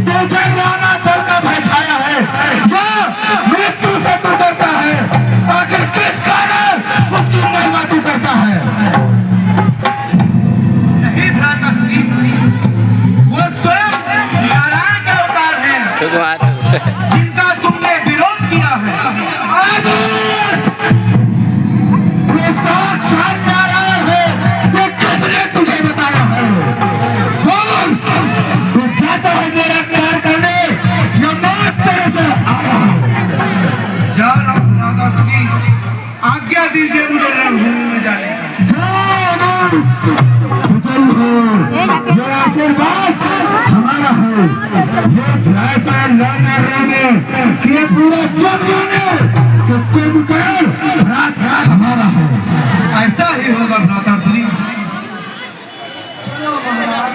तुझे राणा दल का भय छाया है या मृत्यु से तू डरता है? आखिर किस कारण उसकी महिमा तू करता है? नहीं भ्राताश्री, वो स्वयं नारायण के अवतार हैं जिनका तुमने विरोध किया है। ये साक्षात नारायण है, ये किसने तुझे बताया है? बोल, तू जाता है मेरा प्यार करने या मैं तेरे से आया हूं? जा रहा हूं भ्राताश्री, आज्ञा दीजिए मुझे रणभूमि में जाने का। विजयी हो, ये आशीर्वाद हमारा है। ये ऐसा लड़ने लड़ने कि ये पूरा जग जाने कि कुंभकर्ण रात रात हमारा है। ऐसा ही होगा भ्राताश्री। महाराज